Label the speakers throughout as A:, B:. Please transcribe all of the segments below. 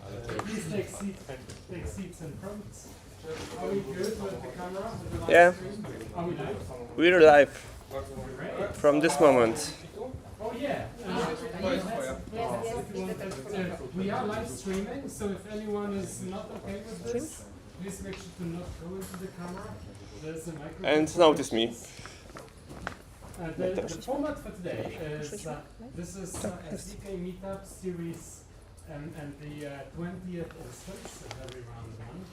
A: Please take seats in front. Are we good with the camera? With the live
B: Yeah.
A: stream? Are we live?
B: We're live
A: Great.
B: from this moment.
A: Oh yeah. We are live streaming, so if anyone is not okay with this, please make sure to not go into the camera. There's a microphone.
B: And notice me.
A: The format for today is this is a ZK Meetup series and the 20th instance, a very round one.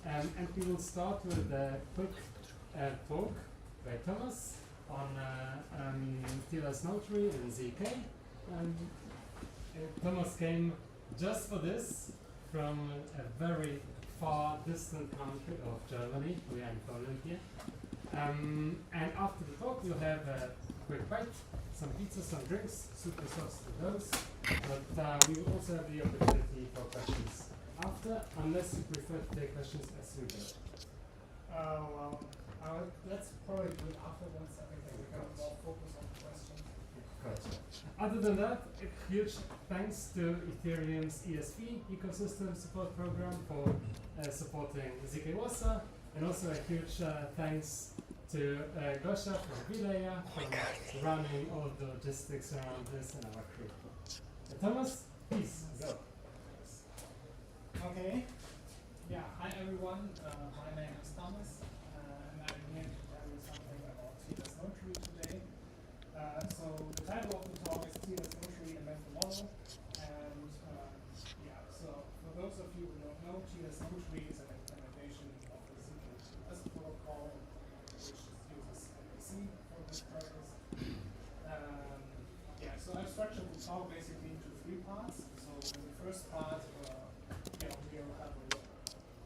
A: And we will start with a quick talk by Thomas on TLSNotary and ZK. Thomas came just for this from a very far distant country of Germany. We are in Poland here. And after the talk, we'll have a quick bite, some pizza, some drinks, super sauce to those. But we will also have the opportunity for questions after, unless you prefer to take questions as we go. Let's probably do it after once everything becomes more focus on the question. Gotcha. Other than that, a huge thanks to Ethereum's ESP ecosystem support program for supporting zkWarsaw. And also a huge thanks to Gosha from Relayer for running all the logistics around this and our crew. Thomas, please go.
C: Okay. Yeah. Hi everyone. My name is Thomas, and I'm here to tell you something about TLSNotary today. So the title of the talk is TLSNotary Invent the Model, and yeah. So for those of you who don't know, TLSNotary is an implementation of the zkWarsaw protocol, which uses MAC for this purpose. Yeah. So I've structured the talk basically into three parts. So in the first part, we'll have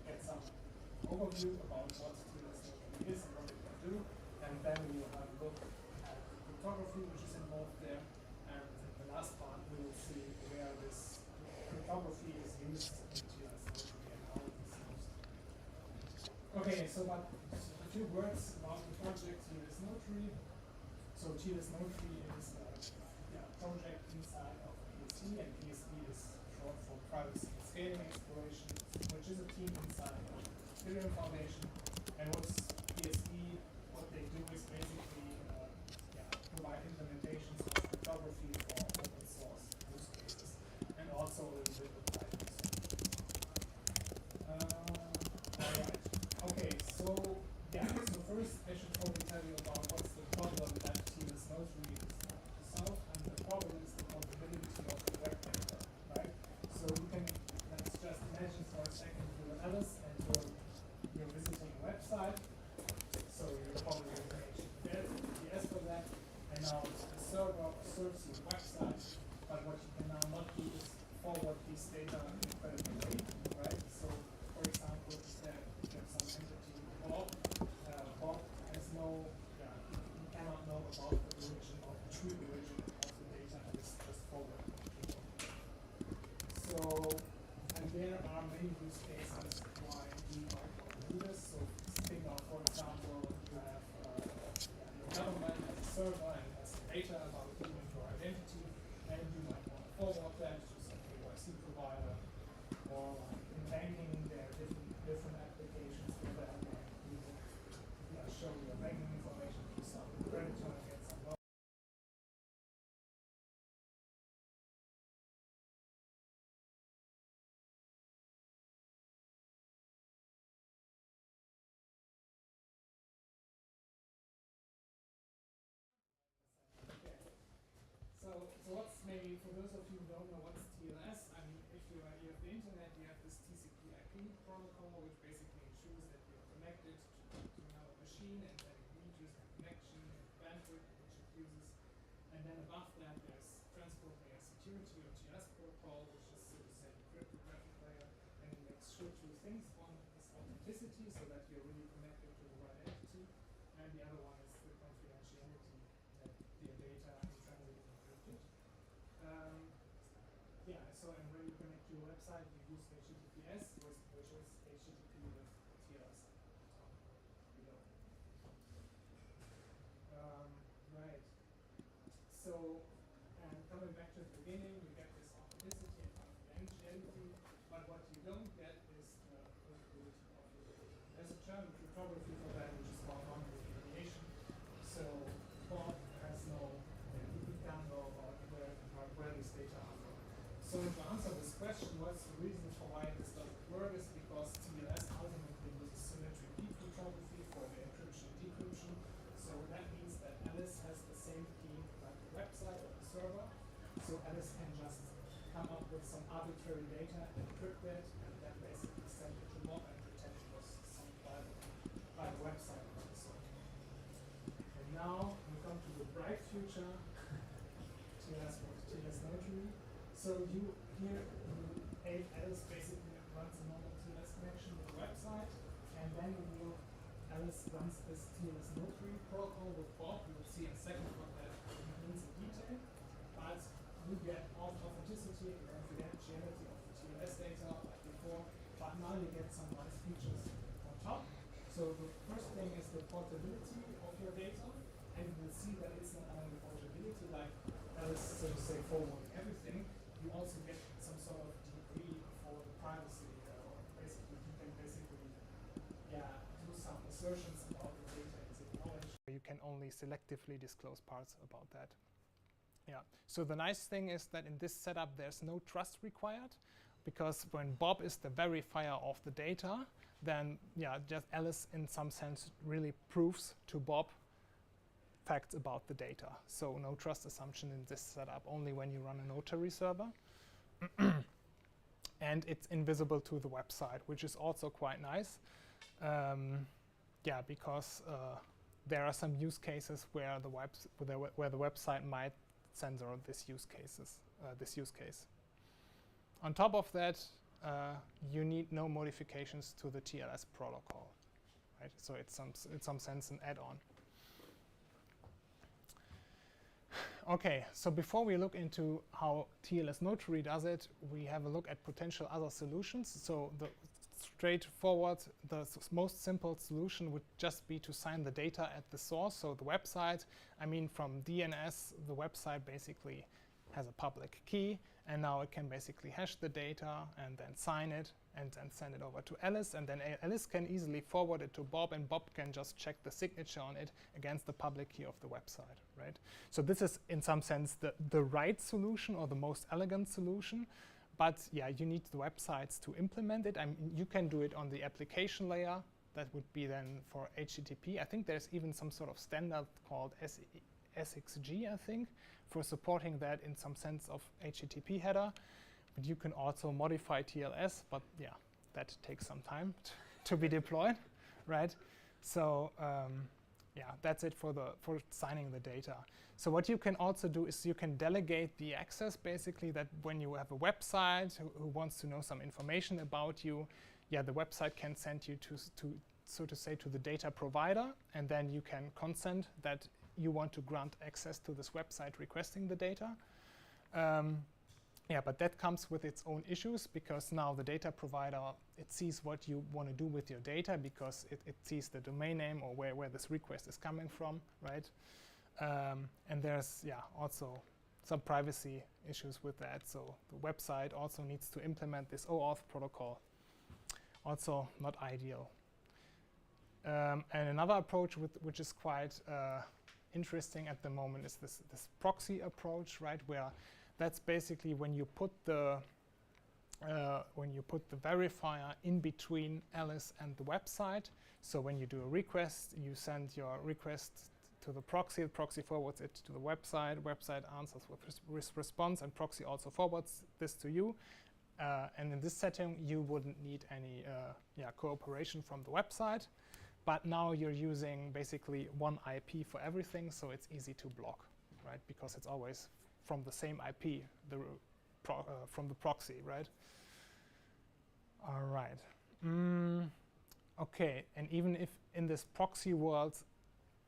C: get some overview about what TLSNotary is and what it can do, and then we will have a look at cryptography, which is involved there, and in the last part we will see where this cryptography is used in TLSNotary and how it is used. Okay, so but a few words about the project TLSNotary. So TLSNotary is a project inside of PSE, and PSE is short for Privacy and Scaling Exploration, which is a team inside of the Ethereum Foundation. And what's PSE, what they do is basically provide implementations of cryptography for open source use cases, and also a little bit of private use. Alright, okay, so first I should probably tell you about what's the problem that TLSNotary is trying to solve, and the problem is the portability of the web paper, right? So you can, let's just imagine for a second you're Alice and you're visiting a website, so you're probably using HTTPS for that, and now the server serves your website, but what you can now not do is forward these data incredibly late, right? So for example, if there's some entity Bob has no, you cannot know about the origin of the true origin of the data, and it's just forwarded. So, and there are many use cases why we might want to do this. So think of, for example, you have your government as a server and has data about you and your identity, and you might want to forward that to some KYC provider, or like in banking, there are different applications for that. You show your banking information to some creditor and get some loan. So what's maybe, for those of you who don't know what's TLS, I mean, if you have the internet, you have this TCP/IP protocol, which basically ensures that you're connected to another machine, and that it reaches the connection and the bandwidth which it uses. And then above that, there's transport layer security, or TLS protocol, which is, so to say, the cryptographic layer, and it makes sure two things. One is authenticity, so that you're really connected to the right entity, and the other one is the confidentiality, that the data in transit is encrypted. So and when you connect to your website, you use HTTPS, which is HTTP with TLS below. Right. So, and coming back to the beginning, we get this authenticity and confidentiality, but what cryptography for that, which is about non-verification. So Bob has no, he can't know about where this data are from. So to answer this question, what's the reason for why this doesn't work is because TLS ultimately uses symmetry cryptography for the encryption and decryption. So that means that Alice has the same key like the website or the server. So Alice can just come up with some arbitrary data, encrypt it, and then basically send it to Bob and pretend it was some private website or so. And now we come to the bright future, TLSNotary. So Alice basically runs a normal TLS connection with the website, and then Alice runs this TLSNotary protocol with Bob. We will see in a second what that means in detail. But you get authenticity and confidentiality of the TLS data like before, but now you get some nice features on top. So the first thing is the portability of your data, and you will see that it's not only portability like Alice, so to say, forwarding everything. You also get some sort of degree for the privacy, or basically you can do some assertions about the data it's acknowledged. You can only selectively disclose parts about that. Yeah. So the nice thing is that in this setup there's no trust required, because when Bob is the verifier of the data, then just Alice in some sense really proves to Bob facts about the data. So no trust assumption in this setup, only when you run a notary server. And it's invisible to the website, which is also quite nice. Because there are some use cases where the website might censor this use case. On top of that, you need no modifications to the TLS protocol, right? So it's in some sense an add-on. Okay, so before we look into how TLSNotary does it, we have a look at potential other solutions. So the straightforward, the most simple solution would just be to sign the data at the source, so the website. I mean, from DNS, the website basically has a public key, and now it can basically hash the data and then sign it and then send it over to Alice, and then Alice can easily forward it to Bob, and Bob can just check the signature on it against the public key of the website, right? So this is in some sense the right solution, or the most elegant solution. But you need the websites to implement it. I mean, you can do it on the application layer. That would be then for HTTP. I think there's even some sort of standard called SXG, I think, for supporting that in some sense of HTTP header. But you can also modify TLS, but that takes some time to be deployed, right? So that's it for signing the data. So what you can also do is you can delegate the access, basically, that when you have a website who wants to know some information about you, the website can send you to so to say to the data provider, and then you can consent that you want to grant access to this website requesting the data. But that comes with its own issues, because now the data provider, it sees what you want to do with your data, because it sees the domain name or where this request is coming from, right? And there's also some privacy issues with that. So the website also needs to implement this OAuth protocol. Also not ideal. And another approach which is quite interesting at the moment is this proxy approach, right? Where that's basically when you put the verifier in between Alice and the website. So when you do a request, you send your request to the proxy forwards it to the website answers with response, and proxy also forwards this to you. And in this setting, you wouldn't need any cooperation from the website. But now you're using basically one IP for everything, so it's easy to block, right? Because it's always from the same IP, from the proxy, right? All right. Okay, and even if in this proxy world,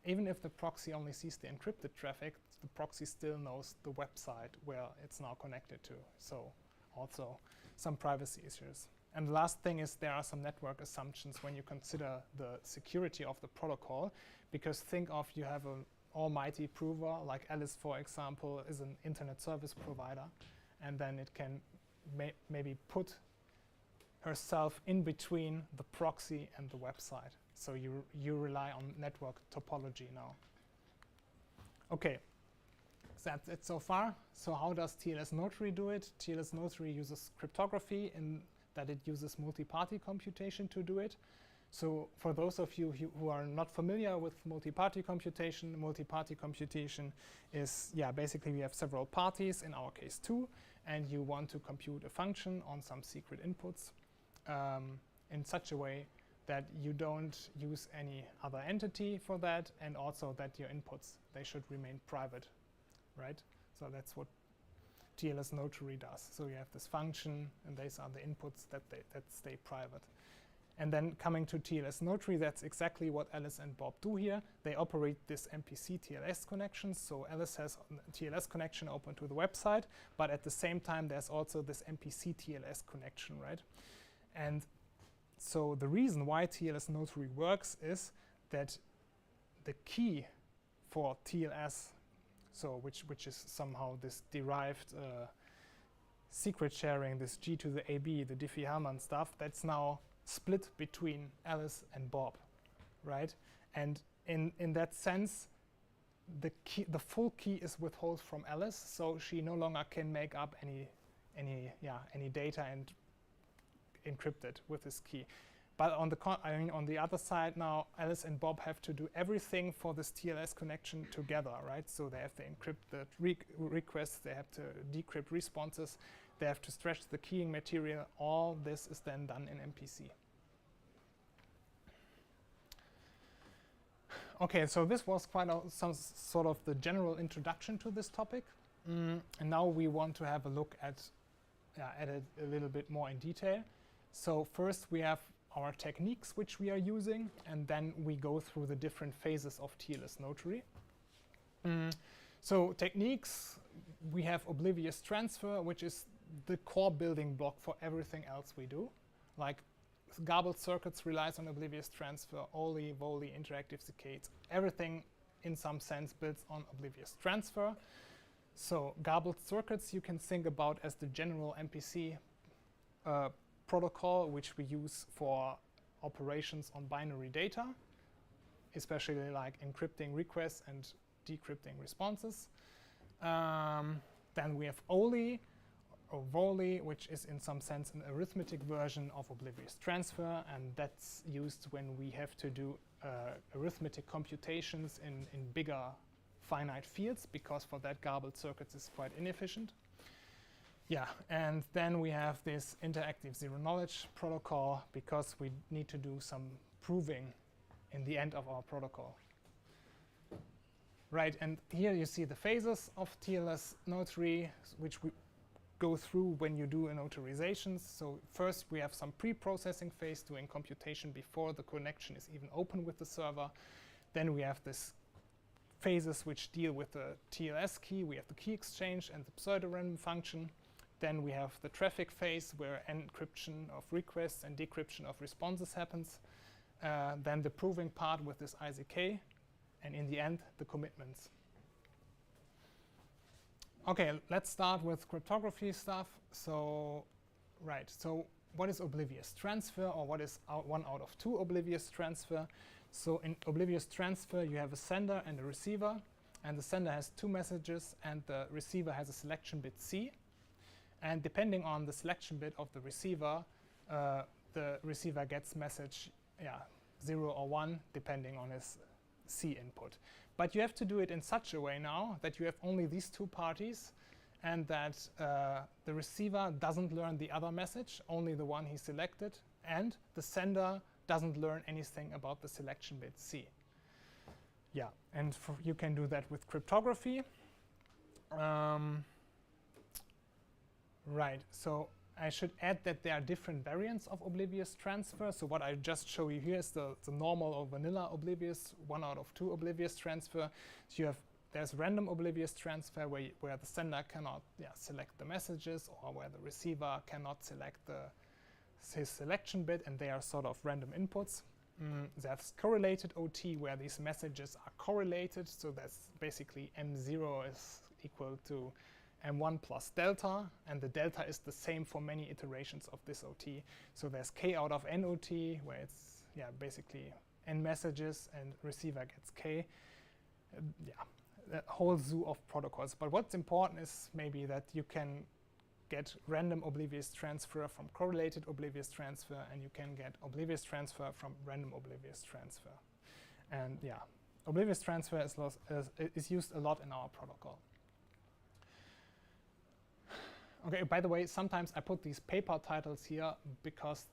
C: even if the proxy only sees the encrypted traffic, the proxy still knows the website where it's now connected to. So also some privacy issues. And the last thing is there are some network assumptions when you consider the security of the protocol, because think of you have an almighty prover, like Alice, for example, is an internet service provider, and then it can maybe put herself in between the proxy and the website.
D: So you rely on network topology now. Okay, so that's it so far. So how does TLSNotary do it? TLSNotary uses cryptography in that it uses multi-party computation to do it. So for those of you who are not familiar with multi-party computation is, basically we have several parties, in our case 2, and you want to compute a function on some secret inputs in such a way that you don't use any other entity for that, and also that your inputs, they should remain private, right? So that's what TLSNotary does. So you have this function, and these are the inputs that stay private. And then coming to TLSNotary, that's exactly what Alice and Bob do here. They operate this MPC TLS connections. So Alice has a TLS connection open to the website, but at the same time, there's also this MPC TLS connection, right? And so the reason why TLSNotary works is that the key for TLS, so which is somehow this derived secret sharing, this G to the AB, the Diffie-Hellman stuff, that's now split between Alice and Bob, right? And in that sense, the full key is withheld from Alice, so she no longer can make up any data and encrypt it with this key. But on the other side now, Alice and Bob have to do everything for this TLS connection together, right? So they have to encrypt the requests, they have to decrypt responses, they have to stretch the keying material. All this is then done in MPC. Okay, so this was quite some sort of the general introduction to this topic. And now we want to have a look at it a little bit more in detail. So first we have our techniques which we are using, and then we go through the different phases of TLSNotary. So techniques, we have oblivious transfer, which is the core building block for everything else we do. Like garbled circuits relies on oblivious transfer, OLI, VOLI, interactive zk, everything in some sense builds on oblivious transfer. So garbled circuits you can think about as the general MPC protocol which we use for operations on binary data, especially like encrypting requests and decrypting responses. Then we have OLI or VOLI, which is in some sense an arithmetic version of oblivious transfer, and that's used when we have to do arithmetic computations in bigger finite fields, because for that garbled circuits is quite inefficient. Yeah, and then we have this interactive zero-knowledge protocol, because we need to do some proving in the end of our protocol. Right, and here you see the phases of TLSNotary, which we go through when you do a notarization. So first we have some pre-processing phase doing computation before the connection is even open with the server. Then we have this phases which deal with the TLS key. We have the key exchange and the pseudorandom function. Then we have the traffic phase where encryption of requests and decryption of responses happens. Then the proving part with this IZK. And in the end, the commitments. Okay, let's start with cryptography stuff. So, right, so what is oblivious transfer, or what is 1 out of 2 oblivious transfer? So in oblivious transfer, you have a sender and a receiver, and the sender has 2 messages, and the receiver has a selection bit C. And depending on the selection bit of the receiver gets message 0 or 1, depending on his C input. But you have to do it in such a way now that you have only these 2 parties, and that the receiver doesn't learn the other message, only the one he selected, and the sender doesn't learn anything about the selection bit C. Yeah, and you can do that with cryptography. Right, so I should add that there are different variants of oblivious transfer. So what I just show you here is the normal or vanilla oblivious 1 out of 2 oblivious transfer. So there's random oblivious transfer where the sender cannot select the messages, or where the receiver cannot select his selection bit, and they are sort of random inputs. There's correlated OT where these messages are correlated. So that's basically M0 is equal to M1 plus delta, and the delta is the same for many iterations of this OT. So there's K out of N OT, where it's basically n messages, and receiver gets k. Yeah, a whole zoo of protocols. But what's important is maybe that you can get random oblivious transfer from correlated oblivious transfer, and you can get oblivious transfer from random oblivious transfer. And yeah, oblivious transfer is used a lot in our protocol. Okay, by the way, sometimes I put these paper titles here because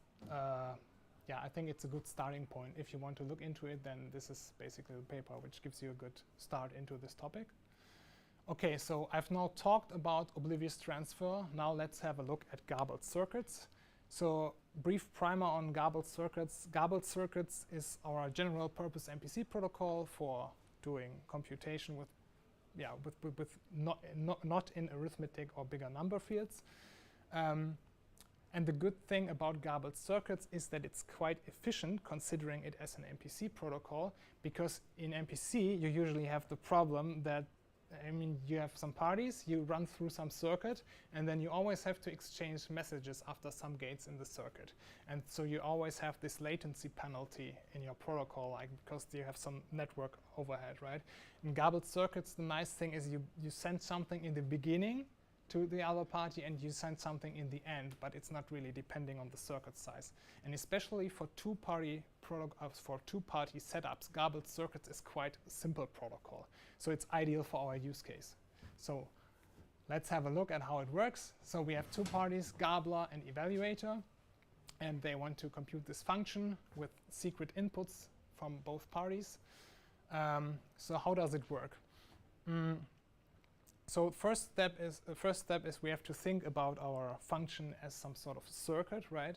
D: yeah, I think it's a good starting point. If you want to look into it, then this is basically the paper which gives you a good start into this topic. Okay, so I've now talked about oblivious transfer. Now let's have a look at garbled circuits. So brief primer on garbled circuits. Garbled circuits is our general purpose MPC protocol for doing computation with not in arithmetic or bigger number fields. And the good thing about garbled circuits is that it's quite efficient considering it as an MPC protocol, because in MPC you usually have the problem that, I mean, you have some parties, you run through some circuit, and then you always have to exchange messages after some gates in the circuit. And so you always have this latency penalty in your protocol, like, because you have some network overhead, right? In garbled circuits, the nice thing is you send something in the beginning to the other party and you send something in the end, but it's not really depending on the circuit size. And especially for two-party setups, garbled circuits is quite a simple protocol. So it's ideal for our use case. So let's have a look at how it works. So we have two parties, garbler and evaluator, and they want to compute this function with secret inputs from both parties. So how does it work? So first step is we have to think about our function as some sort of circuit, right?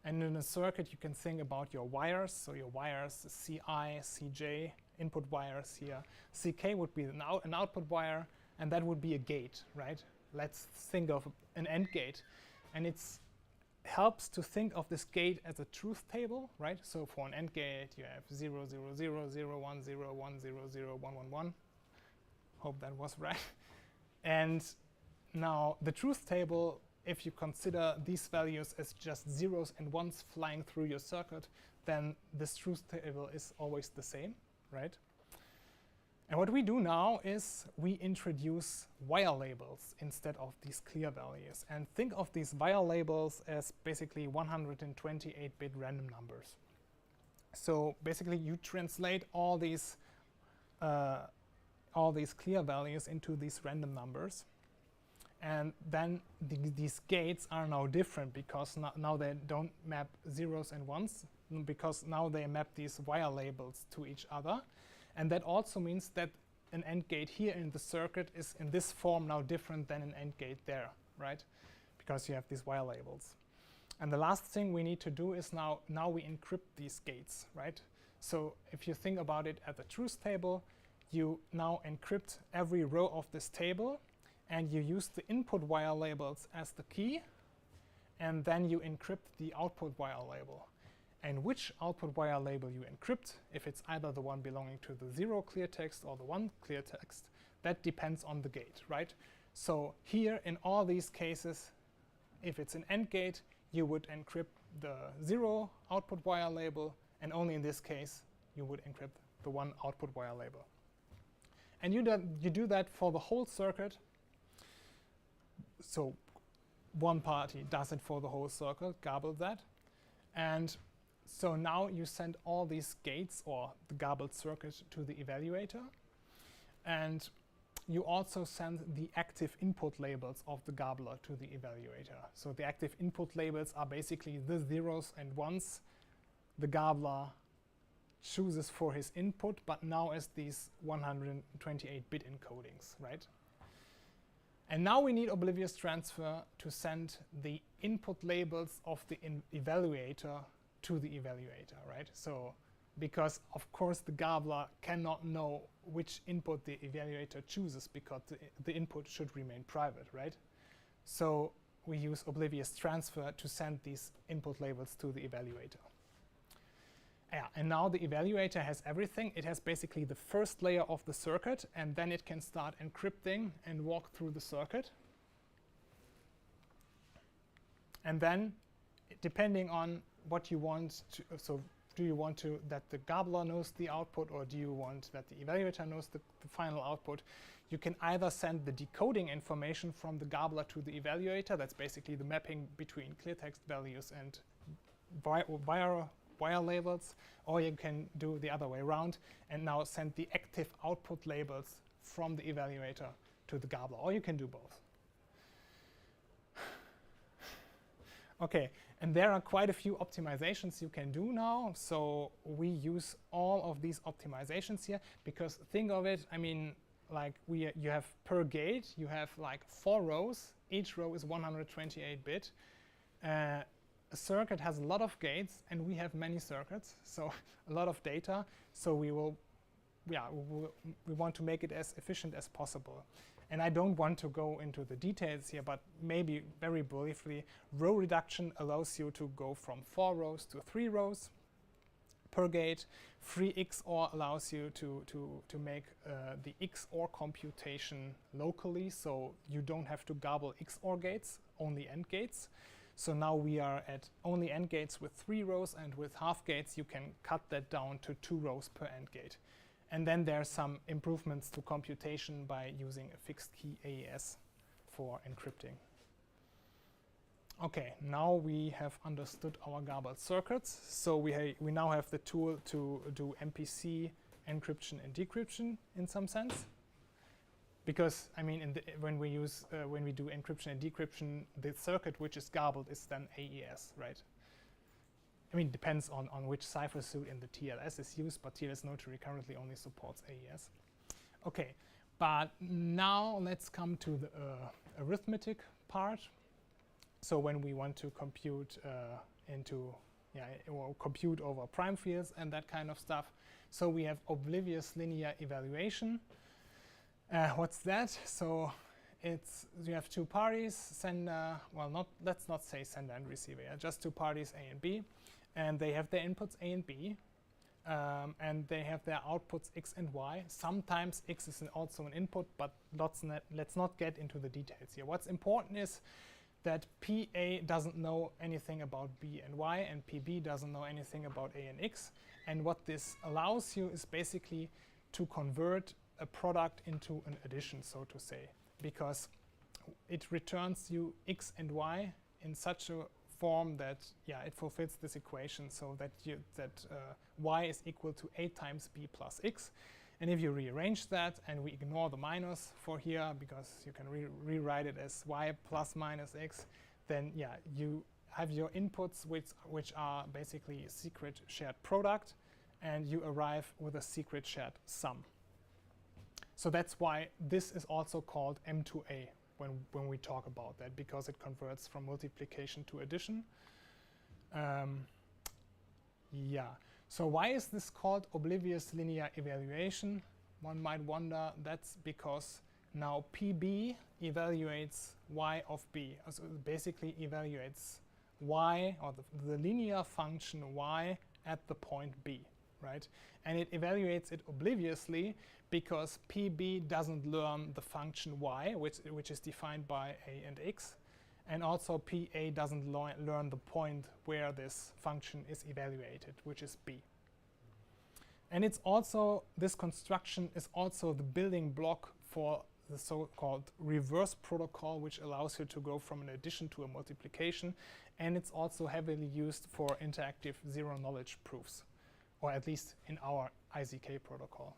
D: And in a circuit, you can think about your wires. So your wires, CI, CJ, input wires here. CK would be an output wire, and that would be a gate, right? Let's think of an AND gate. And it helps to think of this gate as a truth table, right? So for an AND gate, you have 0, 0, 0, 0, 1, 0, 1, 0, 0, 1, 1, 1. Hope that was right. And now the truth table, if you consider these values as just zeros and ones flying through your circuit, then this truth table is always the same, right? And what we do now is we introduce wire labels instead of these clear values. And think of these wire labels as basically 128-bit random numbers. So basically you translate all these clear values into these random numbers. And then these gates are now different because now they don't map zeros and ones, because now they map these wire labels to each other. And that also means that an AND gate here in the circuit is in this form now different than an AND gate there, right? Because you have these wire labels. And the last thing we need to do is now we encrypt these gates, right? So if you think about it at the truth table, you now encrypt every row of this table, and you use the input wire labels as the key, and then you encrypt the output wire label. And which output wire label you encrypt, if it's either the one belonging to the 0 clear text or the 1 clear text, that depends on the gate, right? So here, in all these cases, if it's an AND gate, you would encrypt the 0 output wire label, and only in this case, you would encrypt the 1 output wire label. And you do that for the whole circuit. So one party does it for the whole circuit, garbled that. And so now you send all these gates or the garbled circuit to the evaluator. And you also send the active input labels of the garbler to the evaluator. So the active input labels are basically the zeros and ones the garbler chooses for his input, but now as these 128-bit encodings, right? And now we need oblivious transfer to send the input labels of the evaluator to the evaluator, right? So, because of course the garbler cannot know which input the evaluator chooses, because the input should remain private, right? So we use oblivious transfer to send these input labels to the evaluator. Yeah, and now the evaluator has everything. It has basically the first layer of the circuit, and then it can start encrypting and walk through the circuit. And then, depending on what you want to, so do you want to that the garbler knows the output, or do you want that the evaluator knows the final output? You can either send the decoding information from the garbler to the evaluator. That's basically the mapping between clear text values and wire labels, or you can do the other way around and now send the active output labels from the evaluator to the garbler, or you can do both. Okay, and there are quite a few optimizations you can do now. So we use all of these optimizations here because think of it, I mean, like you have per gate, you have like 4 rows. Each row is 128-bit. A circuit has a lot of gates, and we have many circuits, so a lot of data. So we want to make it as efficient as possible. And I don't want to go into the details here, but maybe very briefly, row reduction allows you to go from 4 rows to 3 rows per gate. Free XOR allows you to make the XOR computation locally, so you don't have to garble XOR gates, only AND gates. So now we are at only AND gates with 3 rows, and with half gates you can cut that down to 2 rows per AND gate. And then there are some improvements to computation by using a fixed key AES for encrypting. Okay, now we have understood our garbled circuits. So we now have the tool to do MPC encryption and decryption in some sense. Because I mean, when we do encryption and decryption, the circuit which is garbled is then AES, right? I mean, it depends on which cipher suit in the TLS is used, but TLSNotary currently only supports AES. Okay, but now let's come to the arithmetic part. So when we want to compute or compute over prime fields and that kind of stuff, so we have oblivious linear evaluation. What's that? So you have 2 parties, sender, well, let's not say sender and receiver, just 2 parties, A and B, and they have their inputs A and B, and they have their outputs X and Y. Sometimes X is also an input, but let's not get into the details here. What's important is that PA doesn't know anything about B and Y, and PB doesn't know anything about A and X. And what this allows you is basically to convert a product into an addition, so to say, because it returns you X and Y in such a form that it fulfills this equation, so that Y is equal to A times B plus X. And if you rearrange that, and we ignore the minus for here because you can rewrite it as Y plus minus X, then you have your inputs which are basically a secret shared product, and you arrive with a secret shared sum. So that's why this is also called M2A when we talk about that, because it converts from multiplication to addition. So why is this called oblivious linear evaluation? One might wonder. That's because now PB evaluates Y of B. So it basically evaluates Y, or the linear function Y at the point B, right? And it evaluates it obliviously because PB doesn't learn the function Y, which is defined by A and X. And also PA doesn't learn the point where this function is evaluated, which is B. And it's also, this construction is also the building block for the so-called reverse protocol, which allows you to go from an addition to a multiplication. And it's also heavily used for interactive zero-knowledge proofs, or at least in our IZK protocol.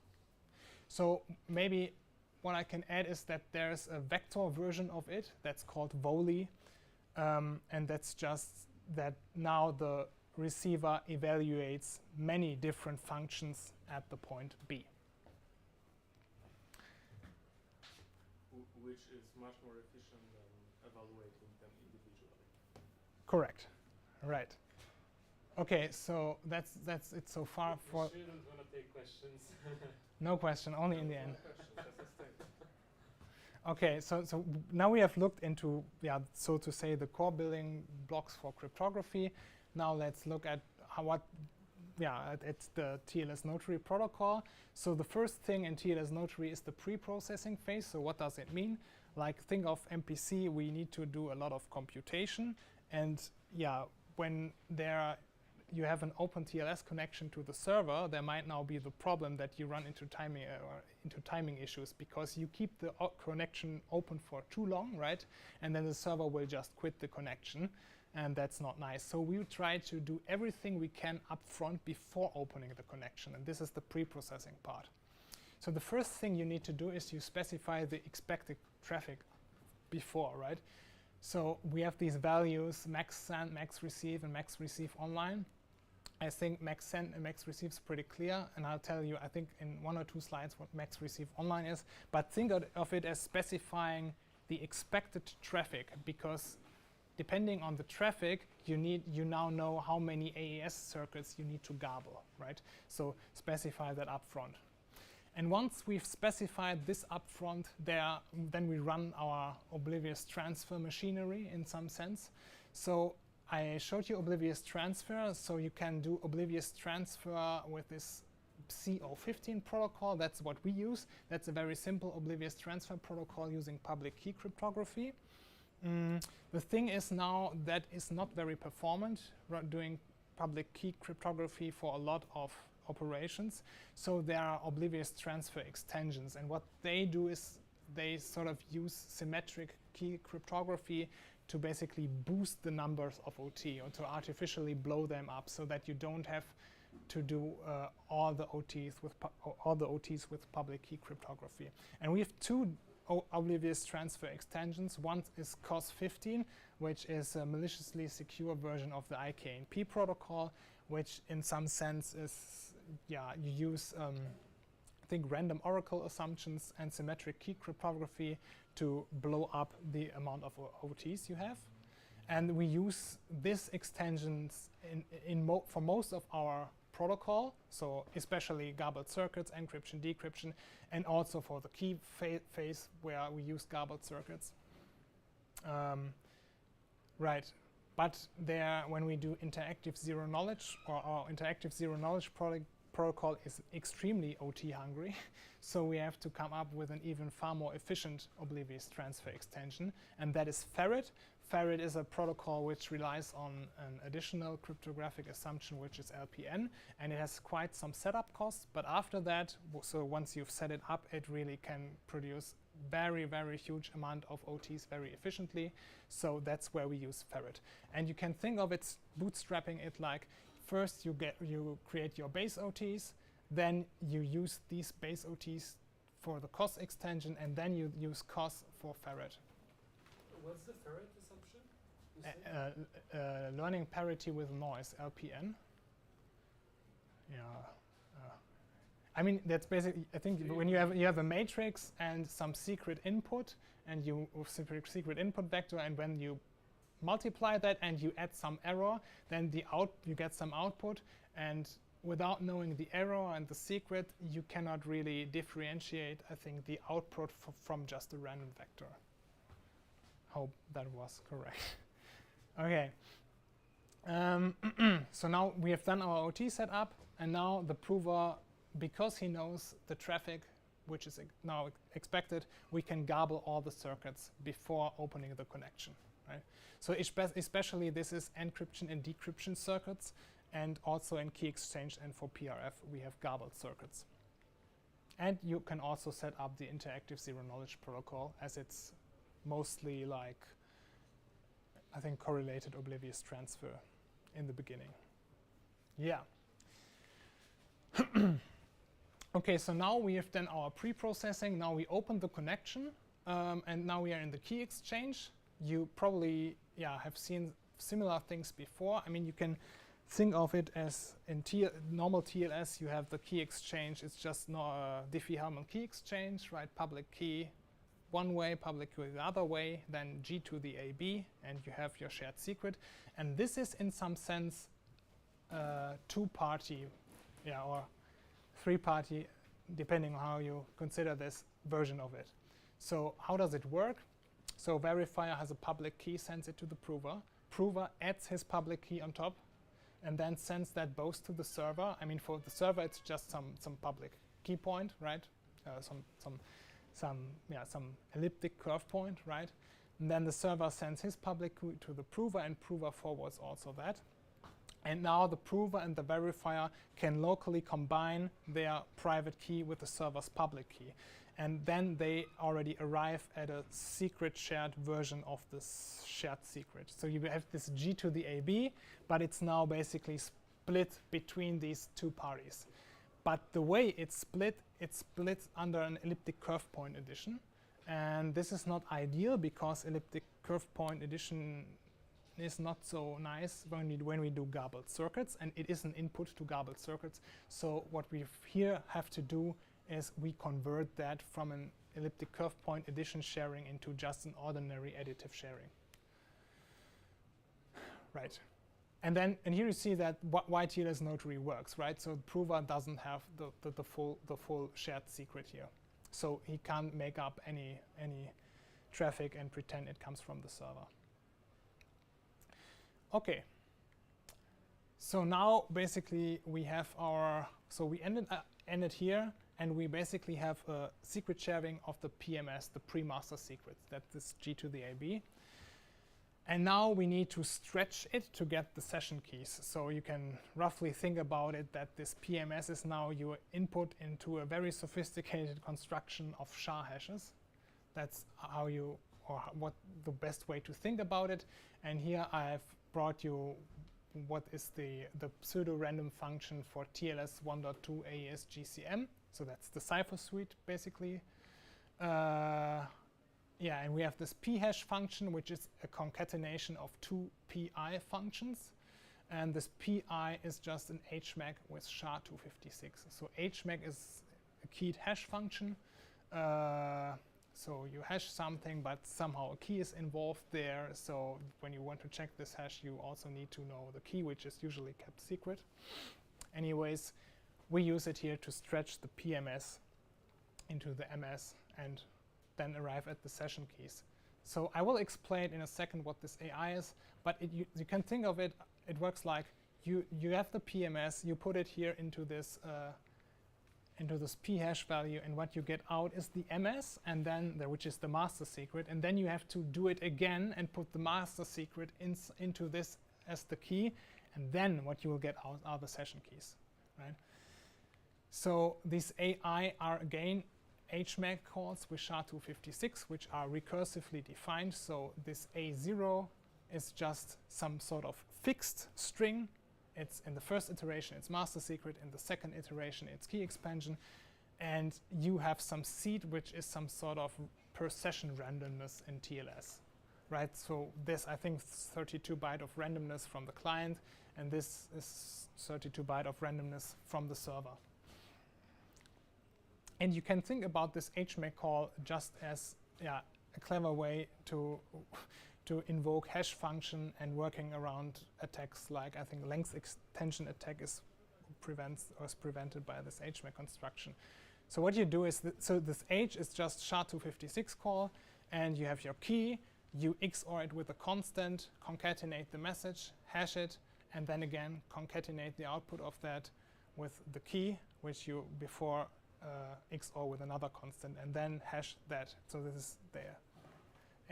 D: So maybe what I can add is that there's a vector version of it that's called volley, and that's just that now the receiver evaluates many different functions at the point B.
E: Which is much more efficient than evaluating them individually.
D: Correct. Right. Okay, so that's it so far for.
E: We shouldn't want to take questions.
D: No question, only in the end. Okay, so now we have looked into, so to say, the core building blocks for cryptography. Now let's look at it's the TLSNotary protocol. So the first thing in TLSNotary is the pre-processing phase. So what does it mean? Like, think of MPC, we need to do a lot of computation, and when there you have an open TLS connection to the server, there might now be the problem that you run into timing issues because you keep the connection open for too long, right? And then the server will just quit the connection, and that's not nice. So we try to do everything we can up front before opening the connection, and this is the pre-processing part. So the first thing you need to do is you specify the expected traffic before, right? So we have these values, max send, max receive, and max receive online. I think max send and max receive is pretty clear, and I'll tell you, I think, in 1 or 2 slides what max receive online is. But think of it as specifying the expected traffic, because depending on the traffic, you now know how many AES circuits you need to garble, right? So specify that up front. And once we've specified this upfront, then we run our oblivious transfer machinery in some sense. So I showed you oblivious transfer, so you can do oblivious transfer with this CO15 protocol. That's what we use. That's a very simple oblivious transfer protocol using public key cryptography. The thing is now that is not very performant, doing public key cryptography for a lot of operations. So there are oblivious transfer extensions, and what they do is they sort of use symmetric key cryptography to basically boost the numbers of OT, or to artificially blow them up, so that you don't have to do all the OTs with public key cryptography. And we have 2 oblivious transfer extensions. One is COS15, which is a maliciously secure version of the IKNP protocol, which in some sense is, you use, I think, random oracle assumptions and symmetric key cryptography to blow up the amount of OTs you have. And we use these extensions for most of our protocol, so especially garbled circuits, encryption, decryption, and also for the key phase where we use garbled circuits. Right. But when we do interactive zero knowledge, or our interactive zero knowledge protocol is extremely OT hungry, so we have to come up with an even far more efficient oblivious transfer extension, and that is Ferret. Ferret is a protocol which relies on an additional cryptographic assumption, which is LPN, and it has quite some setup costs, but after that, so once you've set it up, it really can produce very, very huge amount of OTs very efficiently. So that's where we use Ferret. And you can think of it bootstrapping it like, first you create your base OTs, then you use these base OTs for the COS extension, and then you use COS for Ferret.
E: What's the Ferret assumption?
D: Learning parity with noise, LPN. Yeah. I mean, that's basically, I think, when you have a matrix and some secret input, and you with secret input vector, and when you multiply that and you add some error, then you get some output, and without knowing the error and the secret, you cannot really differentiate, I think, the output from just a random vector. Hope that was correct. Okay. So now we have done our OT setup, and now the prover, because he knows the traffic which is now expected, we can garble all the circuits before opening the connection, right? So especially this is encryption and decryption circuits, and also in key exchange and for PRF we have garbled circuits. And you can also set up the interactive zero knowledge protocol, as it's mostly like, I think, correlated oblivious transfer in the beginning. Yeah. Okay, so now we have done our pre-processing. Now we open the connection, and now we are in the key exchange. You probably have seen similar things before. I mean, you can think of it as in normal TLS, you have the key exchange. It's just Diffie-Hellman key exchange, right? Public key one way, public key the other way, then G to the AB, and you have your shared secret. And this is, in some sense, two-party, or three-party, depending on how you consider this version of it. So how does it work? So verifier has a public key, sends it to the prover. Prover adds his public key on top, and then sends that both to the server. I mean, for the server, it's just some public key point, right? Some elliptic curve point, right? And then the server sends his public key to the prover, and prover forwards also that. And now the prover and the verifier can locally combine their private key with the server's public key. And then they already arrive at a secret shared version of this shared secret. So you have this G to the AB, but it's now basically split between these two parties. But the way it's split under an elliptic curve point addition. And this is not ideal because elliptic curve point addition is not so nice when we do garbled circuits, and it is an input to garbled circuits. So what we here have to do is we convert that from an elliptic curve point addition sharing into just an ordinary additive sharing. Right. And here you see that why TLSNotary works, right? So the prover doesn't have the full shared secret here. So he can't make up any traffic and pretend it comes from the server. Okay. So now basically we have we ended here, and we basically have a secret sharing of the PMS, the pre-master secret. That's this G to the AB. And now we need to stretch it to get the session keys. So you can roughly think about it that this PMS is now your input into a very sophisticated construction of SHA hashes. That's how what the best way to think about it. And here I've brought you what is the pseudo-random function for TLS 1.2 AES GCM. So that's the cipher suite, basically. Yeah, and we have this p-hash function, which is a concatenation of two pi functions. And this pi is just an HMAC with SHA-256. So HMAC is a keyed hash function. So you hash something, but somehow a key is involved there. So when you want to check this hash, you also need to know the key, which is usually kept secret. Anyways, we use it here to stretch the PMS into the MS and then arrive at the session keys. So I will explain in a second what this AI is, but you can think of it, it works like you have the PMS, you put it here into this p-hash value, and what you get out is the MS, and then which is the master secret, and then you have to do it again and put the master secret into this as the key, and then what you will get out are the session keys, right? So these AI are again HMAC calls with SHA-256, which are recursively defined. So this A0 is just some sort of fixed string. It's in the first iteration, it's master secret. In the second iteration, it's key expansion. And you have some seed, which is some sort of per session randomness in TLS, right? So this, I think, 32-byte of randomness from the client, and this is 32-byte of randomness from the server. And you can think about this HMAC call just as a clever way to invoke hash function and working around attacks like, I think, length extension attack is prevented by this HMAC construction. So what you do is, so this H is just SHA-256 call, and you have your key, you XOR it with a constant, concatenate the message, hash it, and then again concatenate the output of that with the key, which you before XOR with another constant, and then hash that. So this is the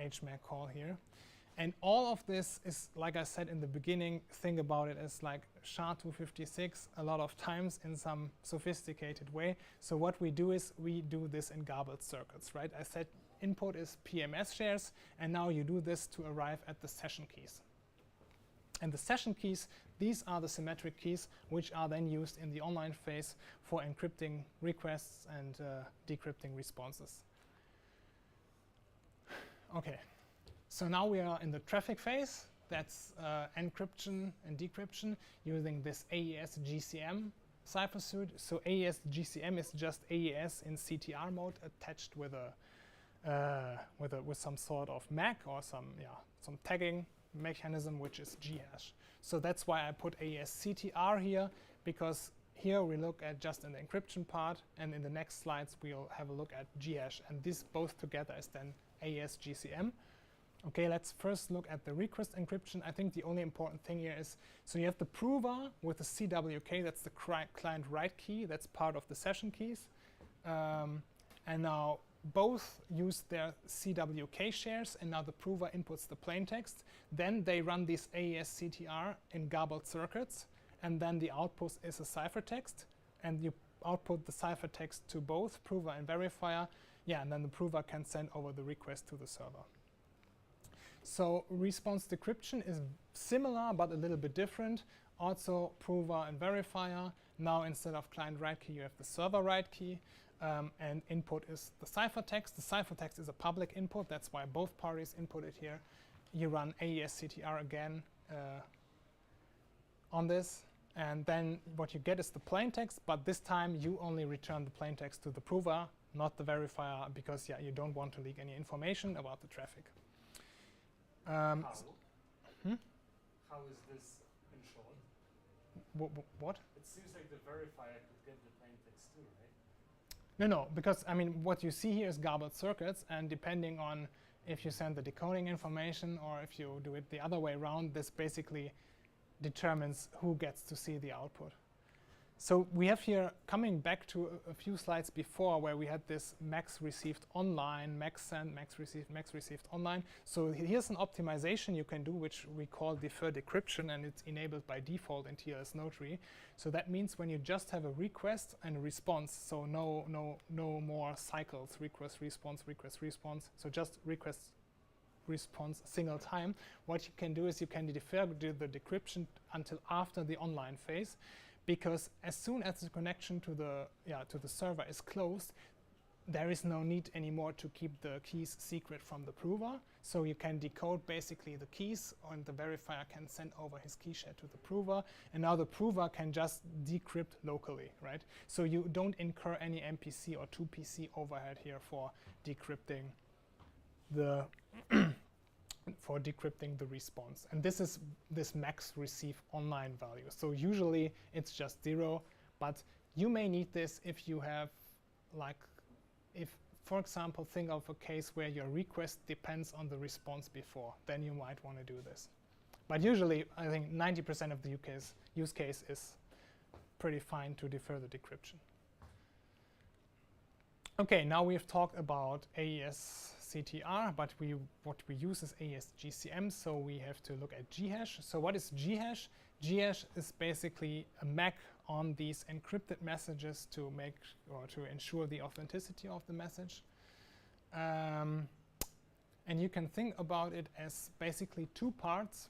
D: HMAC call here. And all of this is, like I said in the beginning, think about it as like SHA-256 a lot of times in some sophisticated way. So what we do is we do this in garbled circuits, right? I said input is PMS shares, and now you do this to arrive at the session keys. And the session keys, these are the symmetric keys, which are then used in the online phase for encrypting requests and decrypting responses. Okay, so now we are in the traffic phase. That's encryption and decryption using this AES GCM cipher suite. So AES GCM is just AES in CTR mode attached with some sort of MAC or some tagging mechanism, which is ghash. So that's why I put AES CTR here, because here we look at just an encryption part, and in the next slides we'll have a look at ghash, and this both together is then AES GCM. Okay, let's first look at the request encryption. I think the only important thing here is, so you have the prover with the CWK, that's the client write key, that's part of the session keys. And now both use their CWK shares, and now the prover inputs the plaintext. Then they run this AES-CTR in garbled circuits, and then the output is a ciphertext, and you output the ciphertext to both prover and verifier. Yeah, and then the prover can send over the request to the server. So response decryption is similar, but a little bit different. Also prover and verifier. Now instead of client write key, you have the server write key. And input is the ciphertext. The ciphertext is a public input. That's why both parties input it here. You run AES-CTR again on this. And then what you get is the plaintext, but this time you only return the plaintext to the prover, not the verifier, because yeah, you don't want to leak any information about the traffic.
A: How? How is this ensured?
D: What?
A: It seems like the verifier could get the plaintext too, right?
D: No, because I mean, what you see here is garbled circuits, and depending on if you send the decoding information or if you do it the other way around, this basically determines who gets to see the output. So we have here, coming back to a few slides before, where we had this max received online, max send, max received online. So here's an optimization you can do, which we call deferred decryption, and it's enabled by default in TLSNotary. So that means when you just have a request and a response, so no more cycles, request, response, so just request, response single time, what you can do is you can defer the decryption until after the online phase. Because as soon as the connection to the server is closed, there is no need anymore to keep the keys secret from the prover. So you can decode basically the keys, and the verifier can send over his key share to the prover. And now the prover can just decrypt locally, right? So you don't incur any MPC or 2PC overhead here for decrypting the response. And this is this max receive online value. So usually it's just 0, but you may need this if you have, like, if, for example, think of a case where your request depends on the response before, then you might want to do this. But usually, I think 90% of the use case is pretty fine to defer the decryption. Okay, now we've talked about AES-CTR, but what we use is AES-GCM, so we have to look at ghash. So what is ghash? Ghash is basically a MAC on these encrypted messages to make or to ensure the authenticity of the message. And you can think about it as basically two parts.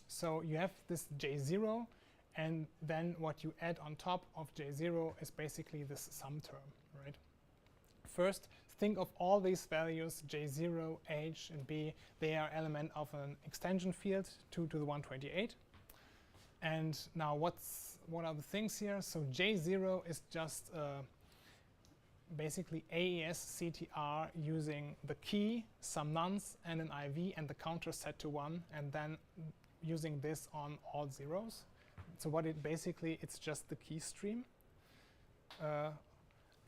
D: So you have this J0, and then what you add on top of J0 is basically this sum term, right? First, think of all these values, J0, H, and B. They are element of an extension field, 2 to the 128. And now what are the things here? So J0 is just basically AES-CTR using the key, some nonce, and an IV, and the counter set to 1, and then using this on all zeros. So what it basically, it's just the key stream.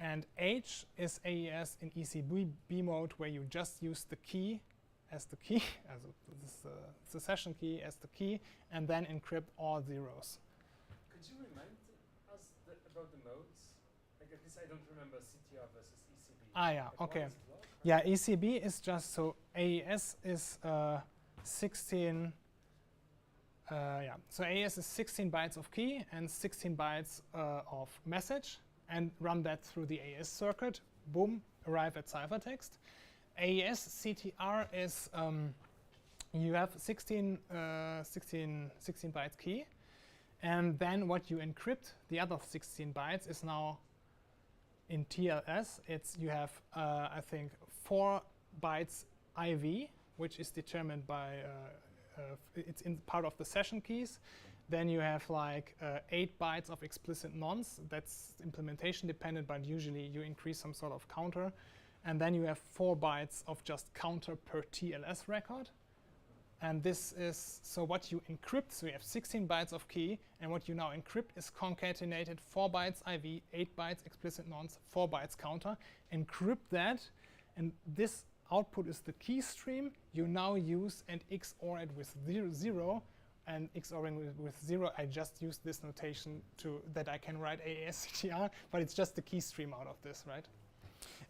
D: And H is AES in ECB mode, where you just use the key as the key, the session key as the key, and then encrypt all zeros.
A: Could you remind us about the modes? Like at least I don't remember CTR versus ECB.
D: Ah, yeah,
A: like
D: okay.
A: What?
D: Yeah, ECB is just, so AES is 16, so AES is 16 bytes of key and 16 bytes of message, and run that through the AES circuit, boom, arrive at ciphertext. AES-CTR is, you have 16 bytes key, and then what you encrypt, the other 16 bytes, is now in TLS, you have, I think, 4 bytes IV, which is determined by, it's in part of the session keys. Then you have like 8 bytes of explicit nonce. That's implementation dependent, but usually you increase some sort of counter. And then you have 4 bytes of just counter per TLS record. And this is, so what you encrypt, so you have 16 bytes of key, and what you now encrypt is concatenated 4 bytes IV, 8 bytes explicit nonce, 4 bytes counter. Encrypt that, and this output is the key stream you now use and XOR it with 0. And XORing with 0, I just use this notation that I can write AES-CTR, but it's just the key stream out of this, right?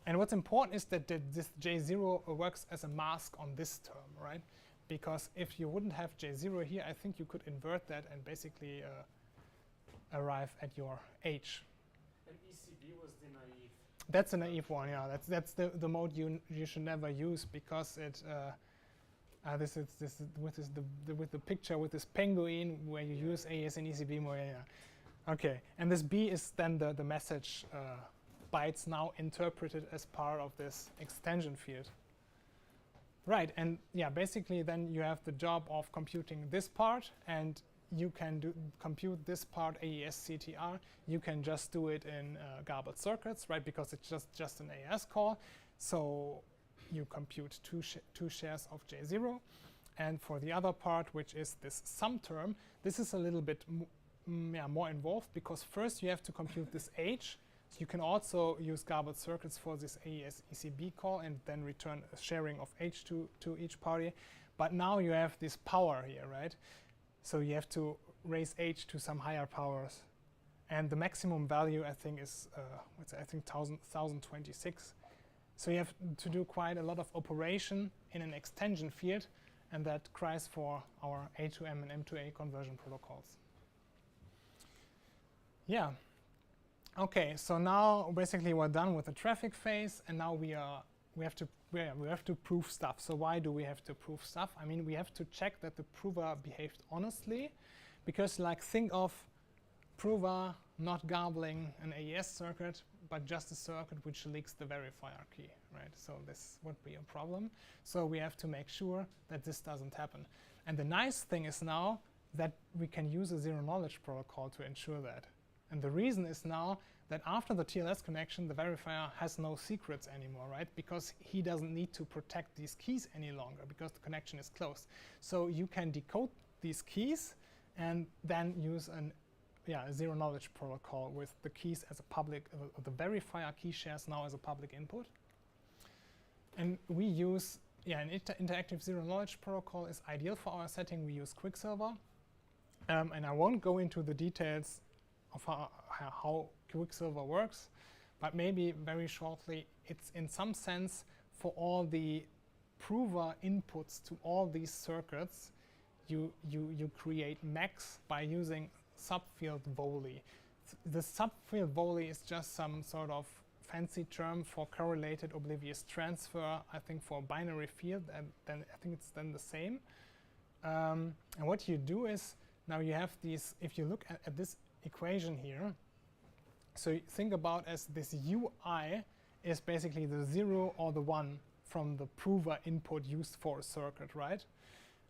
D: And what's important is that this J0 works as a mask on this term, right? Because if you wouldn't have J0 here, I think you could invert that and basically arrive at your H.
A: And ECB was the naive.
D: That's a naive one, yeah. That's the mode you should never use, because it this is with the picture with this penguin where you use AES and ECB mode. Yeah. Okay, and this B is then the message bytes now interpreted as part of this extension field. Right, and yeah, basically then you have the job of computing this part, and you can compute this part AES CTR. You can just do it in garbled circuits, right? Because it's just an AES call. So you compute two shares of J0. And for the other part, which is this sum term, this is a little bit more involved, because first you have to compute this H. So you can also use garbled circuits for this AES ECB call and then return a sharing of H to each party. But now you have this power here, right? So you have to raise H to some higher powers. And the maximum value, I think, is, I think 1026. So you have to do quite a lot of operation in an extension field, and that cries for our A to M and M to A conversion protocols. Yeah. Okay, so now basically we're done with the traffic phase, and now we have to prove stuff. So why do we have to prove stuff? I mean, we have to check that the prover behaved honestly, because like think of prover not garbling an AES circuit, but just a circuit which leaks the verifier key, right? So this would be a problem. So we have to make sure that this doesn't happen. And the nice thing is now that we can use a zero-knowledge protocol to ensure that. And the reason is now that after the TLS connection, the verifier has no secrets anymore, right? Because he doesn't need to protect these keys any longer because the connection is closed. So you can decode these keys and then use a zero-knowledge protocol with the keys as a public, the verifier key shares now as a public input. And we use, an interactive zero-knowledge protocol is ideal for our setting. We use Quicksilver. And I won't go into the details of how Quicksilver works, but maybe very shortly, it's in some sense for all the prover inputs to all these circuits, you create max by using subfield volley. The subfield volley is just some sort of fancy term for correlated oblivious transfer, I think for a binary field, and then I think it's then the same. And what you do is, now you have these, if you look at this equation here, so you think about as this UI is basically the 0 or the 1 from the prover input used for a circuit, right?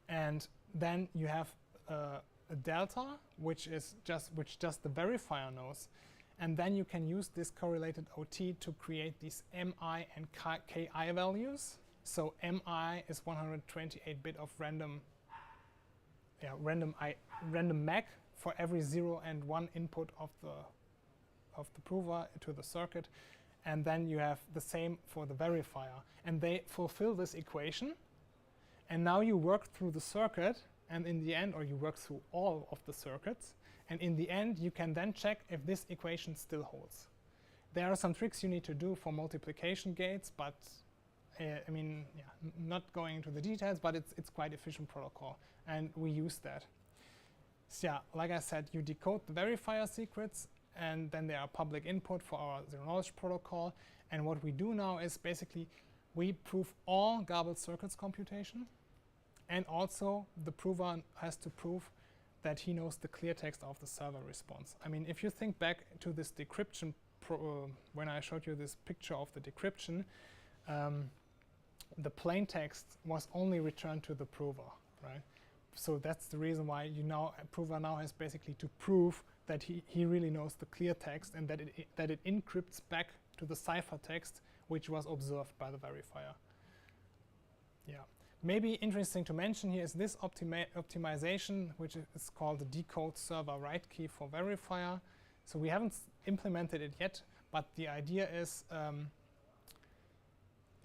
D: And then you have a delta, which just the verifier knows. And then you can use this correlated OT to create these MI and KI values. So MI is 128-bit of random MAC for every 0 and 1 input of the prover to the circuit. And then you have the same for the verifier. And they fulfill this equation. And now you work through the circuit, and in the end, or you work through all of the circuits, and in the end, you can then check if this equation still holds. There are some tricks you need to do for multiplication gates, but I mean, not going into the details, but it's quite efficient protocol, and we use that. So yeah, like I said, you decode the verifier secrets, and then there are public input for our zero-knowledge protocol. And what we do now is basically we prove all garbled circuits computation, and also the prover has to prove that he knows the clear text of the server response. I mean, if you think back to this decryption, when I showed you this picture of the decryption, the plain text was only returned to the prover, right? So that's the reason why a prover now has basically to prove that he really knows the clear text, and that it encrypts back to the cipher text which was observed by the verifier. Yeah. Maybe interesting to mention here is this optimization, which is called the decode server write key for verifier. So we haven't implemented it yet, but the idea is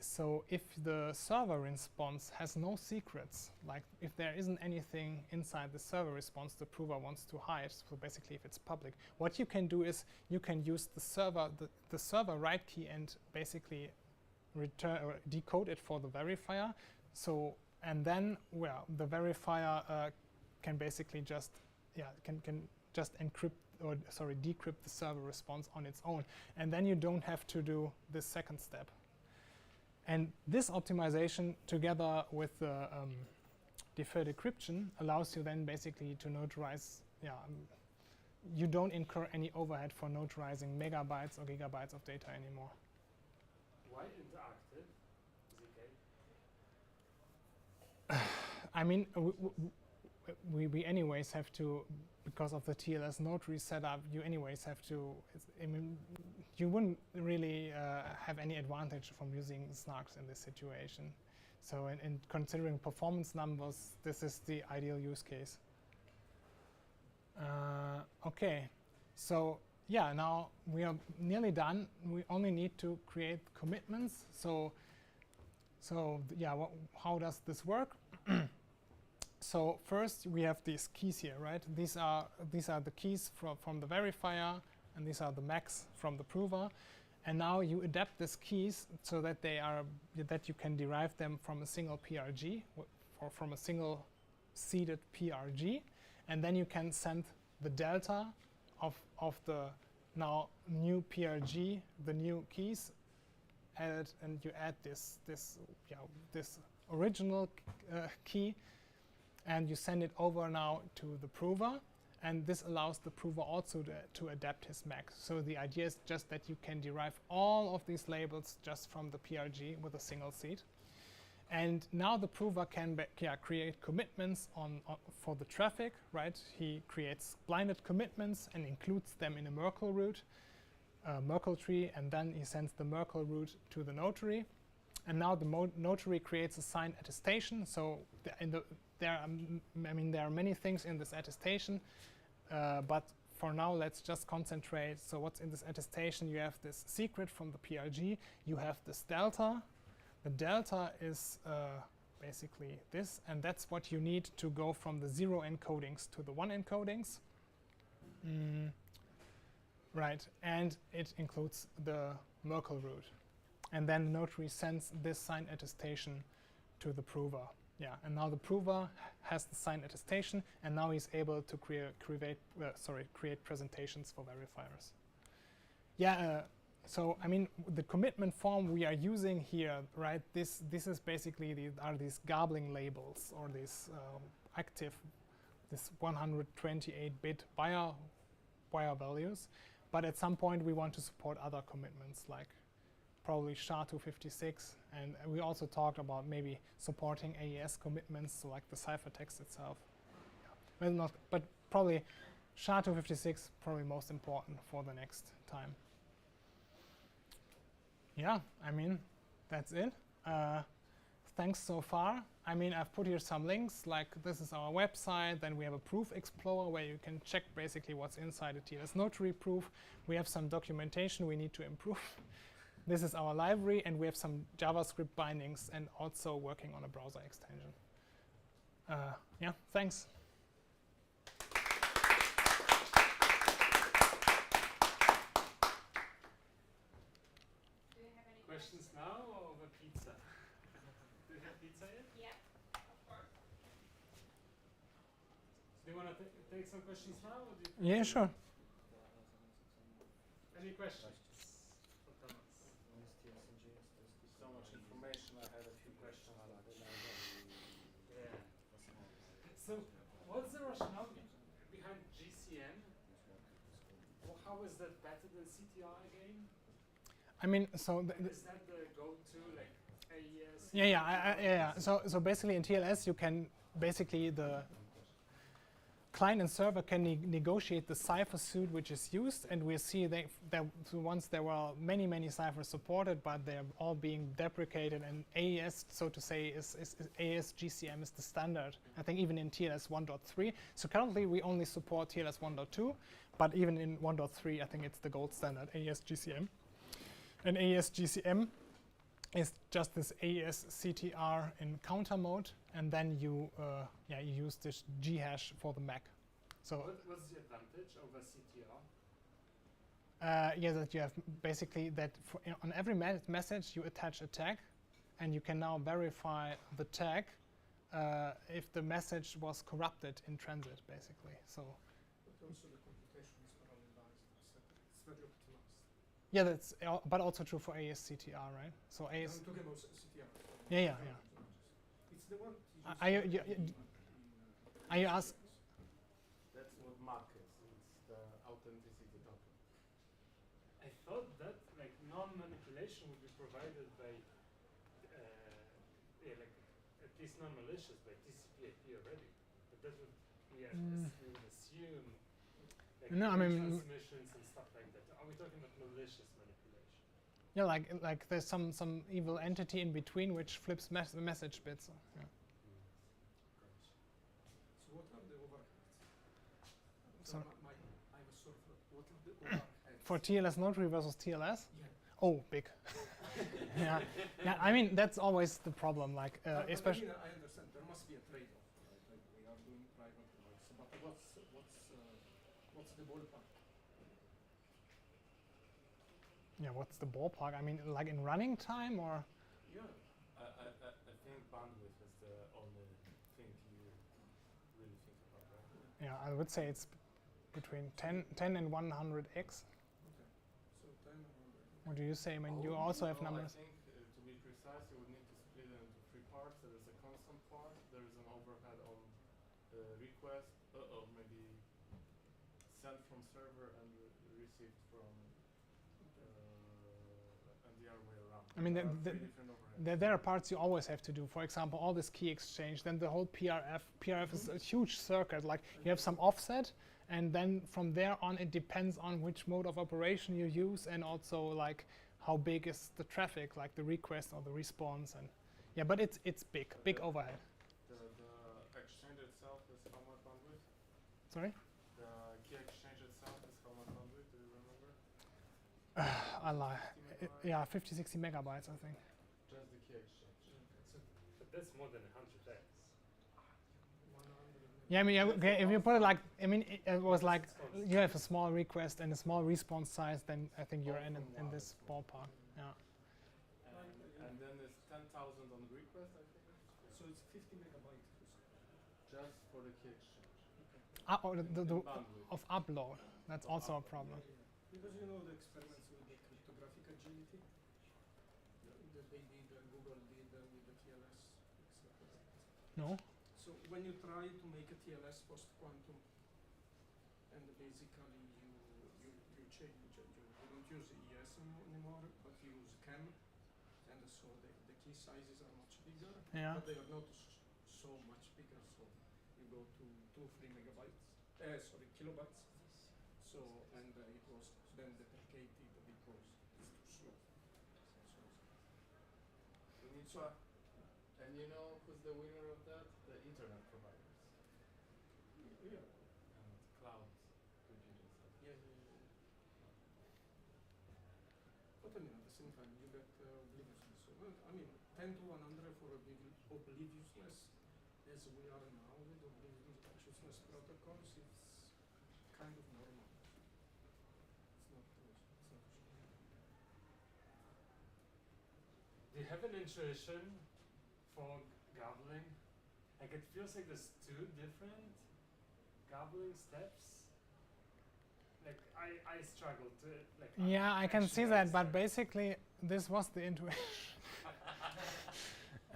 D: so if the server response has no secrets, like if there isn't anything inside the server response the prover wants to hide, so basically if it's public, what you can do is you can use the server write key and basically return or decode it for the verifier. So and then the verifier can basically just can just encrypt or decrypt the server response on its own, and then you don't have to do this second step. And this optimization together with the deferred decryption allows you then basically to notarize, you don't incur any overhead for notarizing megabytes or gigabytes of data anymore.
A: Why interactive, ZK?
D: I mean, we anyways have to, because of the TLS notary setup, you anyways have to, I mean, you wouldn't really have any advantage from using snarks in this situation. So in considering performance numbers, this is the ideal use case. Okay, so yeah, now we are nearly done. We only need to create commitments. So yeah, how does this work? So first we have these keys here, right? These are the keys from the verifier, and these are the max from the prover. And now you adapt these keys so that you can derive them from a single PRG or from a single seeded PRG, and then you can send the delta of the now new PRG, the new keys, and you add this original key, and you send it over now to the prover, and this allows the prover also to adapt his max. So the idea is just that you can derive all of these labels just from the PRG with a single seed. And now the prover can create commitments for the traffic, right? He creates blinded commitments and includes them in a Merkle root, Merkle tree, and then he sends the Merkle root to the notary. And now the notary creates a signed attestation. So there are many things in this attestation, but for now let's just concentrate. So what's in this attestation? You have this secret from the PRG, you have this delta. The delta is basically this, and that's what you need to go from the 0 encodings to the 1 encodings. Right, and it includes the Merkle root. And then the notary sends this signed attestation to the prover. Yeah, and now the prover has the signed attestation, and now he's able to create presentations for verifiers. Yeah, so I mean, the commitment form we are using here, right? This is basically these garbling labels, or these this 128-bit wire values. But at some point we want to support other commitments, like probably SHA-256, and we also talked about maybe supporting AES commitments, so like the ciphertext itself. Yeah. Well, not, but probably SHA-256 probably most important for the next time. Yeah, I mean, that's it. Thanks so far. I mean, I've put here some links, like this is our website, then we have a proof explorer where you can check basically what's inside a TLS notary proof. We have some documentation we need to improve. This is our library, and we have some JavaScript bindings and also working on a browser extension. Yeah, thanks.
A: Do you have any questions now or over pizza? Do you have pizza yet?
F: Yeah, of course.
A: Do you want to take some questions now? Or do you
D: Yeah, sure.
A: Any questions for Thomas?
E: So much information. I had a few questions.
A: Yeah. So, what's the rationale behind GCM? Well, how is that better than CTI again?
D: I mean, so
A: Is that the go-to, like AES?
D: yeah. So basically in TLS you can basically the client and server can negotiate the cipher suite which is used, and we see that once there were many ciphers supported, but they're all being deprecated, and AES, so to say, is AES GCM is the standard. I think even in TLS 1.3. So currently we only support TLS 1.2, but even in 1.3 I think it's the gold standard, AES GCM. And AES GCM is just this ASCTR in counter mode, and then you you use this G hash for the MAC. So
A: What's the advantage over CTR?
D: yeah, that you have basically that on every message you attach a tag, and you can now verify the tag if the message was corrupted in transit, basically. So
C: But also the computation is parallelized. It's very optimized.
D: yeah, that's but also true for ASCTR, right? So
C: I'm
D: AS.
C: talking about CTR.
D: Yeah.
C: It's the one.
D: Are you ask?
E: That's what MAC is. It's the authenticity token.
A: I thought that like non-manipulation would be provided by, like at least non-malicious by TCP/IP already. But that would we would assume. Like
D: No, I mean
A: transmissions and stuff like that. Are we talking about malicious manipulation?
D: yeah, like there's some evil entity in between which flips message bits. Yeah.
C: So what are the overheads?
D: So
C: I was sort of what are the overheads?
D: for TLSNotary versus TLS.
C: Yeah.
D: Oh, big. yeah. I mean that's always the problem. Like especially.
C: I mean, I understand there must be a trade-off, right? Like we are doing private voice, but what's the ballpark?
D: Yeah, what's the ballpark? I mean, like in running time or?
C: Yeah.
E: I think bandwidth is the only thing you really think about, right?
D: Yeah, I would say it's between 10 and 100x.
C: Okay. So 10 and 100.
D: What do you say? I mean, you also have numbers.
E: I think to be precise, you would need to split it into three parts. There is a constant part, there is an overhead on request, or maybe sent from server and received from, and the other way around.
D: I mean,
E: There are three different overheads.
D: there are parts you always have to do. For example, all this key exchange, then the whole PRF. PRF is a huge circuit. Like you have some offset, and then from there on, it depends on which mode of operation you use, and also like how big is the traffic, like the request or the response, and yeah. But it's big overhead.
E: The exchange itself is how much bandwidth?
D: Sorry.
E: The key exchange itself is how much bandwidth? Do you remember?
D: I lie.
E: 50 megabytes?
D: Yeah, 50-60 megabytes, I think.
E: Just the key exchange.
A: But that's more than 100x.
C: 100.
D: Yeah, I mean, okay, if you put it like, I mean, it was like you have a small request and a small response size, then I think you're in this ballpark. Yeah.
E: And then there's 10,000 on request, I think.
C: So it's 50 megabytes.
E: Just for the key exchange.
D: Or the
E: Bandwidth.
D: of upload. That's also a problem.
C: Because you know the experiments with the cryptographic agility that they did, Google did with the TLS, etc.
D: No.
C: So when you try to make a TLS post-quantum, and basically you change, you don't use ES anymore, but you use CAM, and so the key sizes are much bigger,
D: Yeah.
C: but they are not so much bigger, so you go to 2-3 megabytes, kilobytes. So, and it was then deprecated because it's too slow. So,
E: We need to, and you know who's the winner of that? The internet providers
C: yeah.
E: and cloud computing.
C: Yeah. But I mean, at the same time, you get obliviousness. So, I mean, 10 to 100 for obliviousness, as we are now with obliviousness protocols, it's kind of normal. It's not
A: Do you have an intuition for gobbling? Like it feels like there's two different gobbling steps. Like I struggle to like.
D: Yeah, I can see
A: actually
D: that, but
A: understand.
D: basically this was the intuition.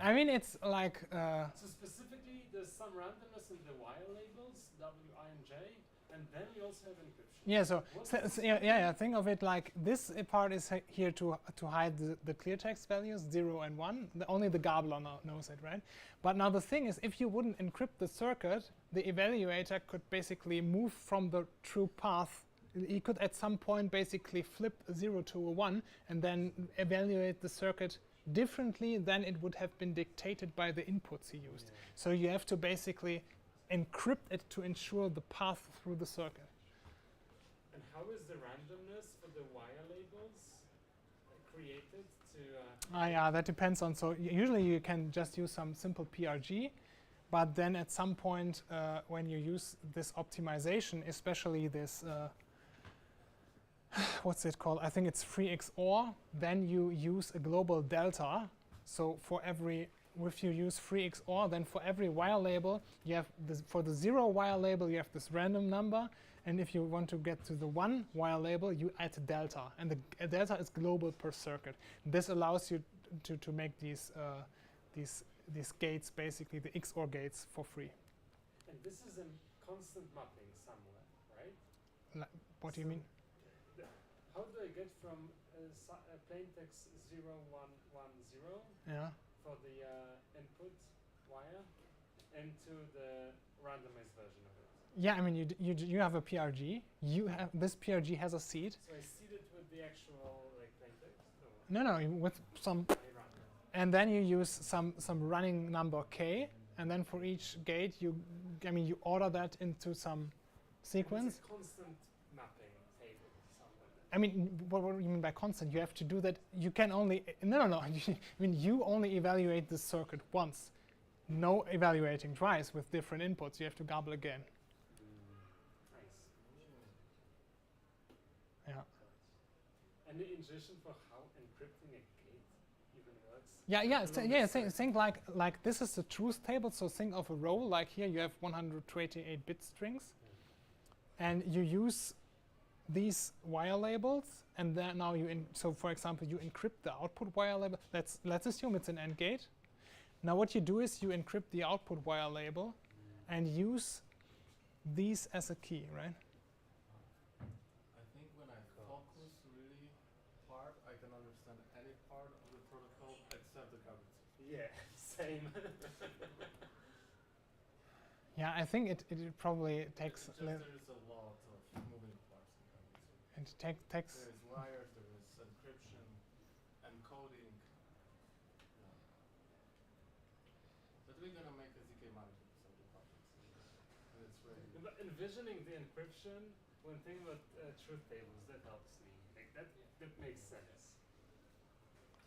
D: I mean, it's like.
A: So specifically, there's some randomness in the wire labels W, I, and J, and then we also have encryption.
D: Yeah, so,
A: What's
D: yeah, think of it like this part is here to hide the clear text values 0 and 1. Only the gobbler knows it, right? But now the thing is, if you wouldn't encrypt the circuit, the evaluator could basically move from the true path. He could at some point basically flip a 0 to a 1 and then evaluate the circuit differently than it would have been dictated by the inputs he used.
A: Yeah.
D: So you have to basically encrypt it to ensure the path through the circuit.
A: And how is the randomness for the wire labels created to?
D: Yeah, that depends on. So usually you can just use some simple PRG, but then at some point when you use this optimization, especially this, what's it called? I think it's free XOR. Then you use a global delta. So for every, if you use free XOR, then for every while label, you have this, for the 0 while label, you have this random number. And if you want to get to the 1 while label, you add a delta. And the delta is global per circuit. This allows you to make these gates, basically the XOR gates, for free.
A: And this is a constant mapping somewhere, right?
D: What do you mean?
A: How do I get from plain text 0, 1, 1, 0
D: Yeah.
A: for the input wire into the randomized version of it?
D: Yeah, I mean, you have a PRG. You have this PRG has a seed.
A: So I seed it with the actual like plain text?
D: No, with some, and then you use some running number k, and then for each gate you order that into some sequence.
A: It's a constant mapping table somewhere.
D: I mean, what do you mean by constant? You have to do that. You can only no. I mean, you only evaluate the circuit once. No evaluating twice with different inputs. You have to gobble again.
A: Nice.
D: Yeah.
A: Any intuition for how encrypting a gate even works?
D: Think like this is the truth table. So think of a row like here. You have 128-bit strings, and you use these wire labels, and then now so for example you encrypt the output wire label. Let's assume it's an AND gate. Now what you do is you encrypt the output wire label and use these as a key, right?
E: I think when I focus really hard, I can understand any part of the protocol except the gravity.
A: Yeah, same.
D: Yeah, I think it probably takes.
E: There is a lot of moving parts in gravity.
D: It takes.
E: There is wires, there is encryption, encoding. Yeah. But we're gonna make a zk manager for some departments. And it's ready.
A: But envisioning the encryption when thinking about truth tables, that helps me. Like that makes sense.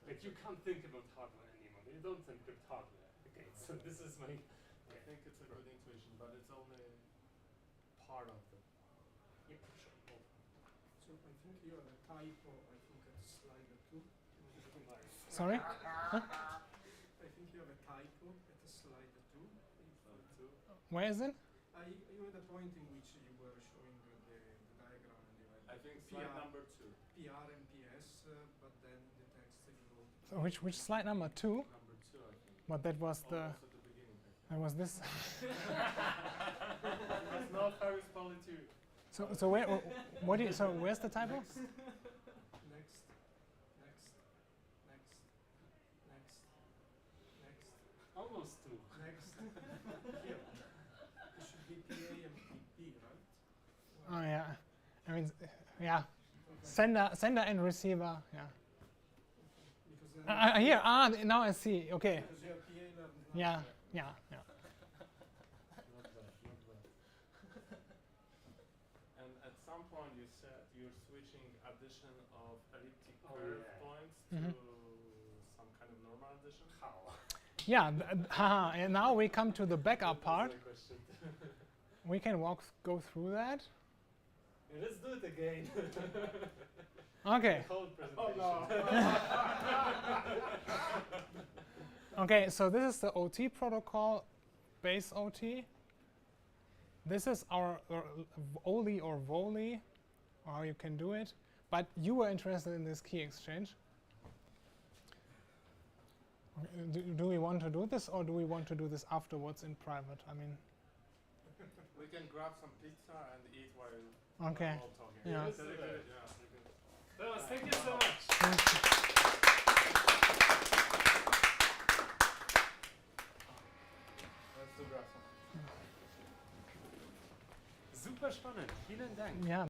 A: Like you can't think about hardware anymore. You don't encrypt hardware. Okay, so this is my.
E: I think it's a good intuition, but it's only part of the.
A: Yeah, sure.
C: So I think you have a typo, I think at slider 2.
D: Sorry.
C: I think you have a typo at slider 2.
D: Where is it?
C: You had a point in which you were showing the diagram and you had
E: I think slide
C: PR,
E: number 2.
C: PR and PS, but then the text you wrote.
D: So which slide number 2?
E: Number 2, I think.
D: But that was the.
E: Almost at the beginning.
D: That was this.
E: It's not Harris Poly 2.
D: So where? What do you? So where's the typo?
C: Next.
A: Almost two.
C: Next. Here. It should be PA and PP, right?
D: Oh yeah. I mean, yeah. Sender and receiver. Yeah.
C: Because then
D: Here. Now I see. Okay.
C: because you have PA level.
D: Yeah.
E: Not bad. And at some point you said you're switching addition of elliptic curve points
D: Mhm.
E: to some kind of normal addition.
A: How?
D: Yeah. And now we come to the backup part.
A: That's my question.
D: We can go through that.
A: Yeah, let's do it again.
D: Okay.
A: The whole presentation.
D: Okay. So this is the OT protocol, base OT. This is our OLI or VOLI, or how you can do it. But you were interested in this key exchange. Do we want to do this, or do we want to do this afterwards in private? I mean,
E: We can grab some pizza and eat while
D: okay.
E: all talking.
D: Yeah.
A: Let's do
E: Yeah.
A: that.
E: Yeah.
A: Thomas, thank you so much.
E: Let's do grab some.
A: Super spannend. Vielen Dank.
D: Yeah.